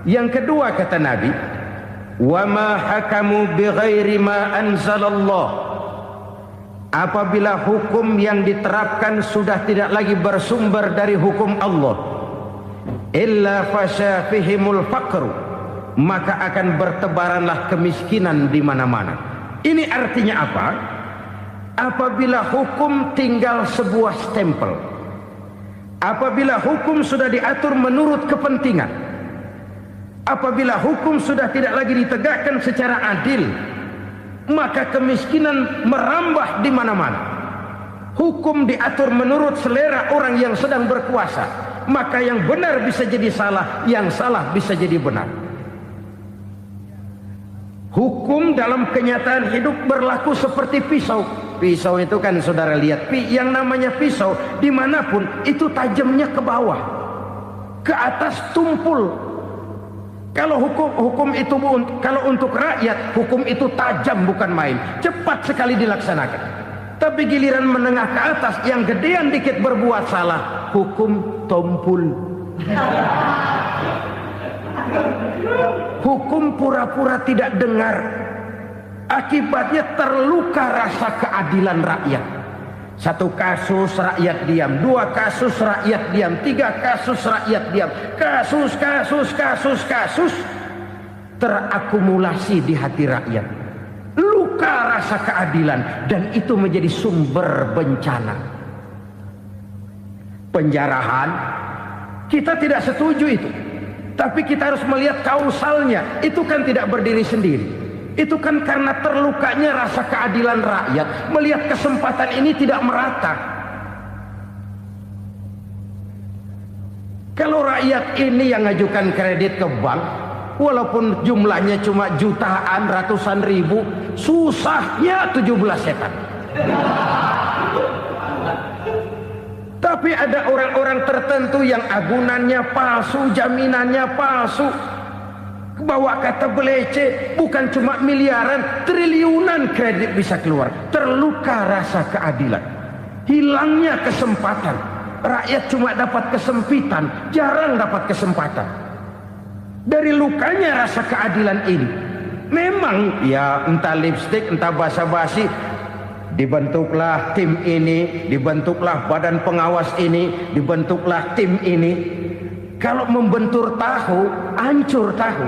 Yang kedua kata Nabi, wa ma hakamu bighairi ma anzalallah. Apabila hukum yang diterapkan sudah tidak lagi bersumber dari hukum Allah, illa fasya fihimul faqru, maka akan bertebaranlah kemiskinan di mana-mana. Ini artinya apa? Apabila hukum tinggal sebuah stempel, apabila hukum sudah diatur menurut kepentingan, apabila hukum sudah tidak lagi ditegakkan secara adil, maka kemiskinan merambah di mana-mana. Hukum diatur menurut selera orang yang sedang berkuasa, maka yang benar bisa jadi salah, yang salah bisa jadi benar. Hukum dalam kenyataan hidup berlaku seperti pisau. Pisau itu kan saudara lihat, yang namanya pisau dimanapun itu tajamnya ke bawah, ke atas tumpul. Kalau hukum itu, kalau untuk rakyat, hukum itu tajam bukan main, cepat sekali dilaksanakan. Tapi giliran menengah ke atas, yang gedean dikit berbuat salah, hukum tumpul. Hukum pura-pura tidak dengar. Akibatnya terluka rasa keadilan rakyat. Satu kasus rakyat diam, dua kasus rakyat diam, tiga kasus rakyat diam. Kasus terakumulasi di hati rakyat. Luka rasa keadilan, dan itu menjadi sumber bencana. Penjarahan, kita tidak setuju itu. Tapi kita harus melihat kausalnya. Itu kan tidak berdiri sendiri. Itu kan karena terlukanya rasa keadilan rakyat. Melihat kesempatan ini tidak merata. Kalau rakyat ini yang ngajukan kredit ke bank, walaupun jumlahnya cuma jutaan, ratusan ribu, susahnya 17 setan. Tapi ada orang-orang tertentu yang agunannya palsu, jaminannya palsu, bawa kata belece, bukan cuma miliaran, triliunan kredit bisa keluar. Terluka rasa keadilan, hilangnya kesempatan. Rakyat cuma dapat kesempitan, jarang dapat kesempatan. Dari lukanya rasa keadilan ini, memang ya entah lipstik, entah basa-basi, dibentuklah tim ini, dibentuklah badan pengawas ini, dibentuklah tim ini. Kalau membentur tahu, hancur tahu.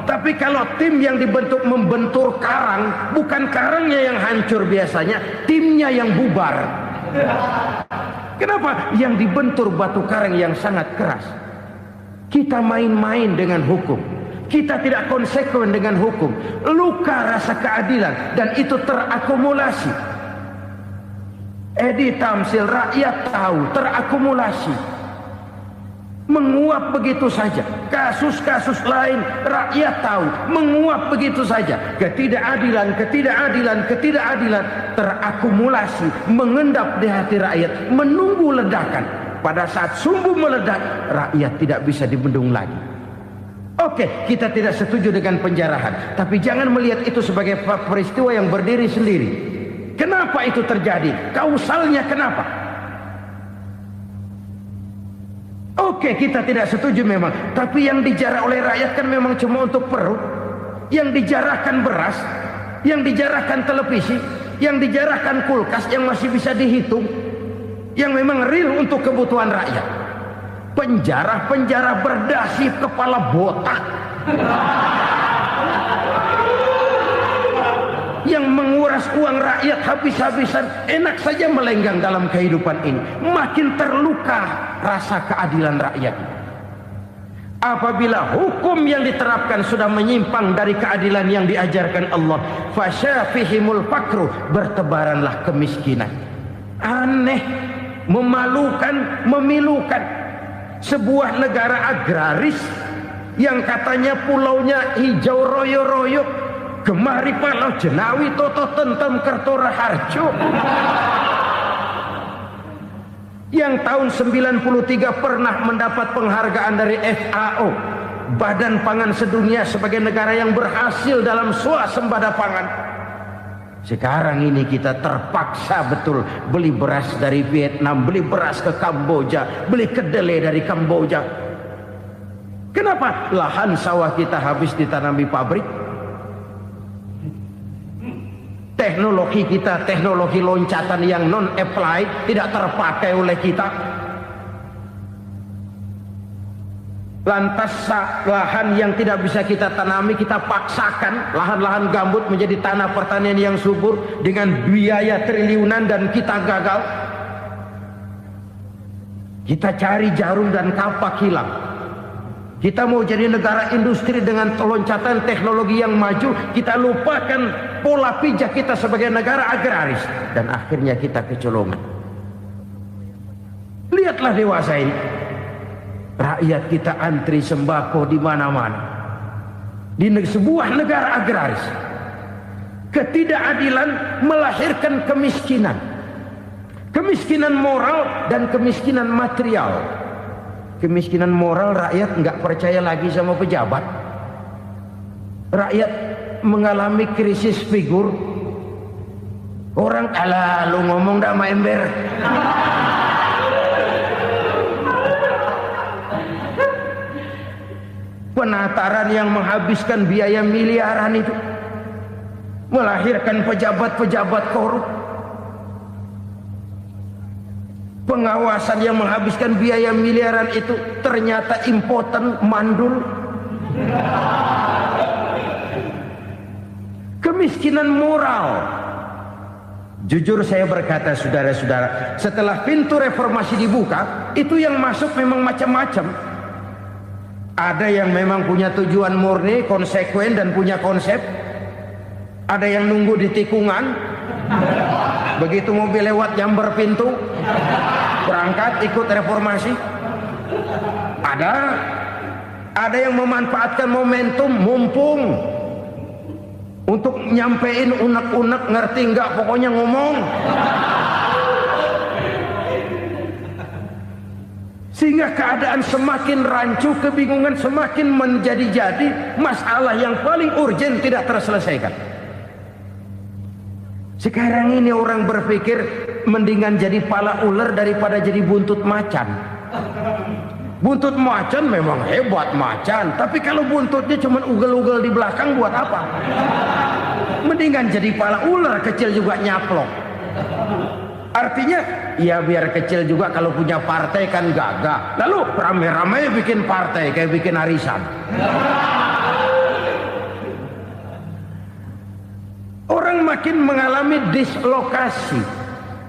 Tapi kalau tim yang dibentuk membentur karang, bukan karangnya yang hancur biasanya, timnya yang bubar. Kenapa? Yang dibentur batu karang yang sangat keras. Kita main-main dengan hukum, kita tidak konsekuen dengan hukum. Luka rasa keadilan, dan itu terakumulasi. Edi tamsil, rakyat tahu, terakumulasi, menguap begitu saja. Kasus-kasus lain rakyat tahu, menguap begitu saja. Ketidakadilan terakumulasi, mengendap di hati rakyat, menunggu ledakan. Pada saat sumbu meledak, rakyat tidak bisa dibendung lagi. Oke, kita tidak setuju dengan penjarahan, tapi jangan melihat itu sebagai peristiwa yang berdiri sendiri. Kenapa itu terjadi? Kausalnya kenapa? Oke, kita tidak setuju memang, tapi yang dijarah oleh rakyat kan memang cuma untuk perut. Yang dijarahkan beras, yang dijarahkan televisi, yang dijarahkan kulkas yang masih bisa dihitung, yang memang real untuk kebutuhan rakyat. Penjara berdasi kepala botak yang menguras uang rakyat habis-habisan, enak saja melenggang dalam kehidupan ini. Makin terluka rasa keadilan rakyat. Apabila hukum yang diterapkan sudah menyimpang dari keadilan yang diajarkan Allah, fasyafihimul fakru, bertebaranlah kemiskinan. Aneh, memalukan, memilukan. Sebuah negara agraris yang katanya pulaunya hijau royo-royo, gemari palau jenawi toto tentem kertora harjo, yang tahun 93 pernah mendapat penghargaan dari FAO, Badan Pangan Sedunia, sebagai negara yang berhasil dalam swasembada pangan. Sekarang ini kita terpaksa betul beli beras dari Vietnam, beli beras ke Kamboja, beli kedelai dari Kamboja. Kenapa? Lahan sawah kita habis ditanami pabrik. Teknologi kita, teknologi loncatan yang non-applied, tidak terpakai oleh kita. Lantas lahan yang tidak bisa kita tanami, kita paksakan lahan-lahan gambut menjadi tanah pertanian yang subur dengan biaya triliunan dan kita gagal. Kita cari jarum dan kapak hilang. Kita mau jadi negara industri dengan loncatan teknologi yang maju, kita lupakan pola pijak kita sebagai negara agraris dan akhirnya kita kecolongan. Lihatlah dewasa ini. Rakyat kita antri sembako di mana-mana. Di sebuah negara agraris. Ketidakadilan melahirkan kemiskinan. Kemiskinan moral dan kemiskinan material. Kemiskinan moral, rakyat nggak percaya lagi sama pejabat. Rakyat mengalami krisis figur. Orang alah lu ngomong dah sama ember. Penataran yang menghabiskan biaya miliaran itu melahirkan pejabat-pejabat korup. Pengawasan yang menghabiskan biaya miliaran itu ternyata impoten, mandul. Kemiskinan moral. Jujur saya berkata saudara-saudara, setelah pintu reformasi dibuka, itu yang masuk memang macam-macam. Ada yang memang punya tujuan murni, konsekuen dan punya konsep. Ada yang nunggu di tikungan. Begitu mobil lewat nyamber pintu, berangkat ikut reformasi. Ada yang memanfaatkan momentum mumpung untuk nyampein unek-unek, ngerti enggak pokoknya ngomong. Sehingga keadaan semakin rancu, kebingungan semakin menjadi-jadi, masalah yang paling urgen tidak terselesaikan. Sekarang ini orang berpikir mendingan jadi pala ular daripada jadi buntut macan. Buntut macan memang hebat macan, tapi kalau buntutnya cuma ugel-ugel di belakang buat apa? Mendingan jadi pala ular, kecil juga nyaplok. Artinya ya biar kecil juga kalau punya partai kan gagah. Lalu rame-rame bikin partai kayak bikin arisan. Orang makin mengalami dislokasi.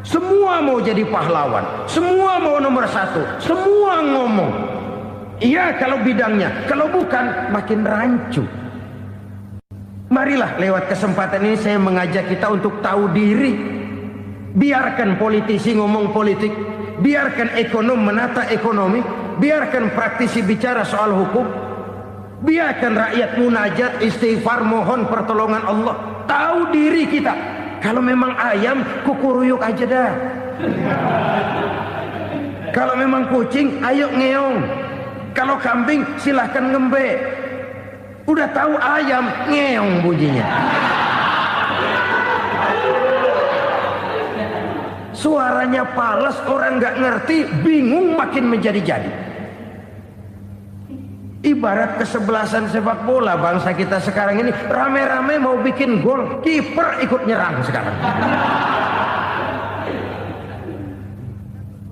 Semua mau jadi pahlawan, semua mau nomor satu, semua ngomong. Iya kalau bidangnya, kalau bukan makin rancu. Marilah lewat kesempatan ini saya mengajak kita untuk tahu diri. Biarkan politisi ngomong politik, biarkan ekonom menata ekonomi, biarkan praktisi bicara soal hukum, biarkan rakyat munajat, istighfar, mohon pertolongan Allah. Tahu diri kita. Kalau memang ayam, kukuruyuk aja dah. Kalau memang kucing, ayo ngeong. Kalau kambing, silahkan ngembe. Udah tahu ayam, ngeong bunyinya. Suaranya palas, orang nggak ngerti, bingung, makin menjadi-jadi. Ibarat kesebelasan sepak bola bangsa kita sekarang ini, rame-rame mau bikin gol, kiper ikut nyerang sekarang.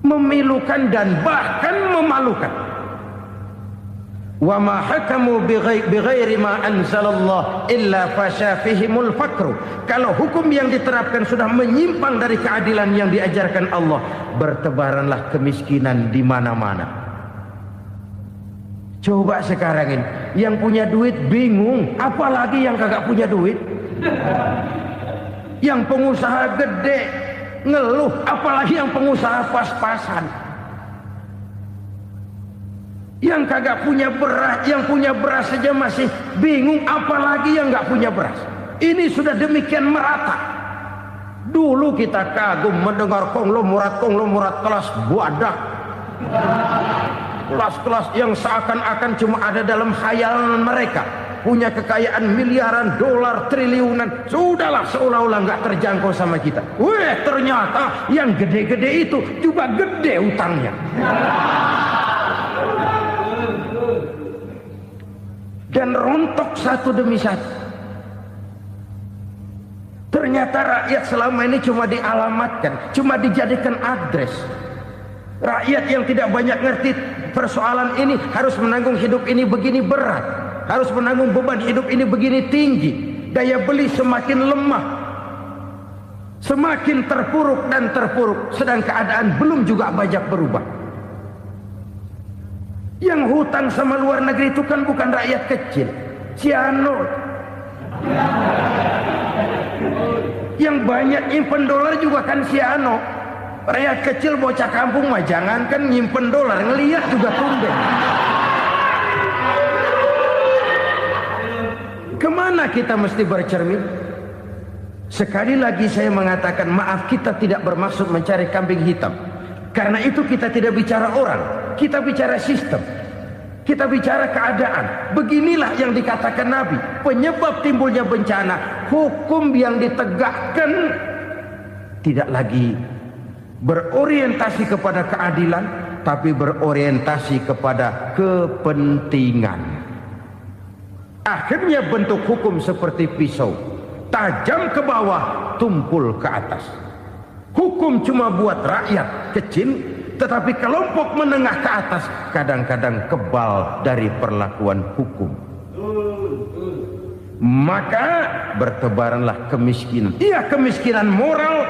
Memilukan dan bahkan memalukan. Wa ma hakamu bighairi ma anzalallah illa fasha fihimul fakru. Kalau hukum yang diterapkan sudah menyimpang dari keadilan yang diajarkan Allah, bertebaranlah kemiskinan di mana-mana. Coba sekarang ini, yang punya duit bingung, apalagi yang kagak punya duit. Yang pengusaha gede ngeluh, apalagi yang pengusaha pas-pasan. Yang kagak punya beras, yang punya beras saja masih bingung, apalagi yang nggak punya beras. Ini sudah demikian merata. Dulu kita kagum mendengar konglomerat kelas buadah, kelas-kelas yang seakan-akan cuma ada dalam khayalan mereka, punya kekayaan miliaran dolar, triliunan. Sudahlah, seolah-olah nggak terjangkau sama kita. Weh, ternyata yang gede-gede itu juga gede utangnya. dan rontok satu demi satu. Ternyata rakyat selama ini cuma dialamatkan, cuma dijadikan address. Rakyat yang tidak banyak ngerti persoalan ini harus menanggung hidup ini begini berat, harus menanggung beban hidup ini begini tinggi, daya beli semakin lemah, semakin terpuruk dan terpuruk, sedang keadaan belum juga banyak berubah. Yang hutang sama luar negeri itu kan bukan rakyat kecil, Ciano. Yang banyak nyimpen dolar juga kan Ciano. Rakyat kecil bocah kampung mah jangankan nyimpen dolar, ngelihat juga tumben. Kemana kita mesti bercermin? Sekali lagi saya mengatakan maaf, kita tidak bermaksud mencari kambing hitam. Karena itu kita tidak bicara orang, kita bicara sistem, kita bicara keadaan. Beginilah yang dikatakan Nabi, penyebab timbulnya bencana, hukum yang ditegakkan tidak lagi berorientasi kepada keadilan, tapi berorientasi kepada kepentingan. Akhirnya bentuk hukum seperti pisau, tajam ke bawah, tumpul ke atas. Hukum cuma buat rakyat kecil, tetapi kelompok menengah ke atas kadang-kadang kebal dari perlakuan hukum. Maka bertebaranlah kemiskinan. Iya, kemiskinan moral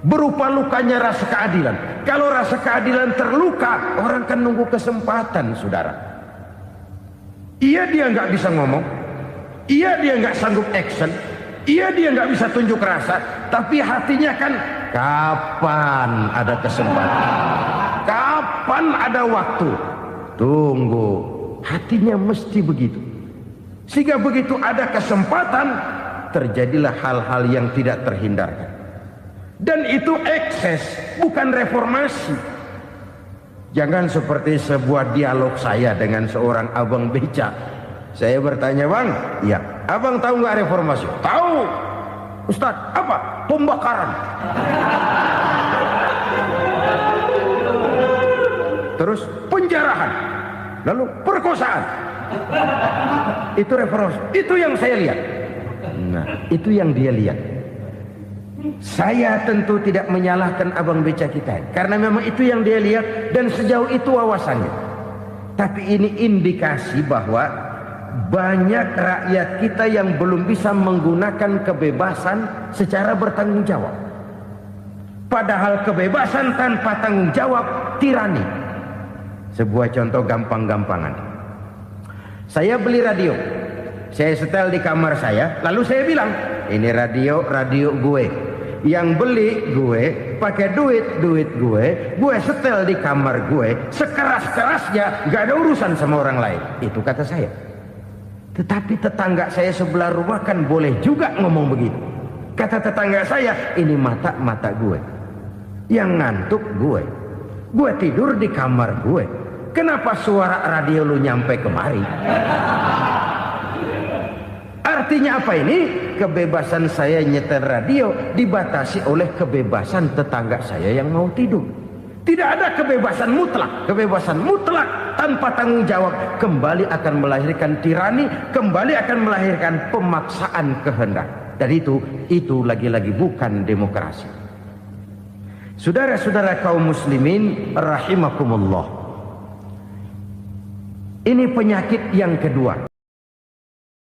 berupa lukanya rasa keadilan. Kalau rasa keadilan terluka, orang kan nunggu kesempatan, saudara. Iya, dia nggak bisa ngomong. Iya, dia nggak sanggup action. Iya, dia nggak bisa tunjuk rasa, tapi hatinya kan kapan ada kesempatan, kapan ada waktu, tunggu. Hatinya mesti begitu. Sehingga begitu ada kesempatan, terjadilah hal-hal yang tidak terhindarkan. Dan itu ekses, bukan reformasi. Jangan seperti sebuah dialog saya dengan seorang abang beca. Saya bertanya, bang, ya, abang tahu nggak reformasi? Tahu, Ustaz. Apa? Pembakaran. Terus penjarahan, lalu perkosaan. Itu reformasi. Itu yang saya lihat. Nah, itu yang dia lihat. Saya tentu tidak menyalahkan abang beca kita, karena memang itu yang dia lihat dan sejauh itu wawasannya. Tapi ini indikasi bahwa banyak rakyat kita yang belum bisa menggunakan kebebasan secara bertanggung jawab. Padahal kebebasan tanpa tanggung jawab tirani. Sebuah contoh gampang-gampangan. Saya beli radio, saya setel di kamar saya, lalu saya bilang, ini radio gue. Yang beli gue, pakai duit gue setel di kamar gue, sekeras-kerasnya, gak ada urusan sama orang lain. Itu kata saya. Tetapi tetangga saya sebelah rumah kan boleh juga ngomong begitu. Kata tetangga saya, ini mata gue, yang ngantuk gue tidur di kamar gue, kenapa suara radio lu nyampe kemari? Artinya apa ini? Kebebasan saya nyetel radio dibatasi oleh kebebasan tetangga saya yang mau tidur. Tidak ada kebebasan mutlak. Kebebasan mutlak tanpa tanggung jawab kembali akan melahirkan tirani, kembali akan melahirkan pemaksaan kehendak. Dan itu lagi-lagi bukan demokrasi. Saudara-saudara kaum muslimin rahimakumullah. Ini penyakit yang kedua.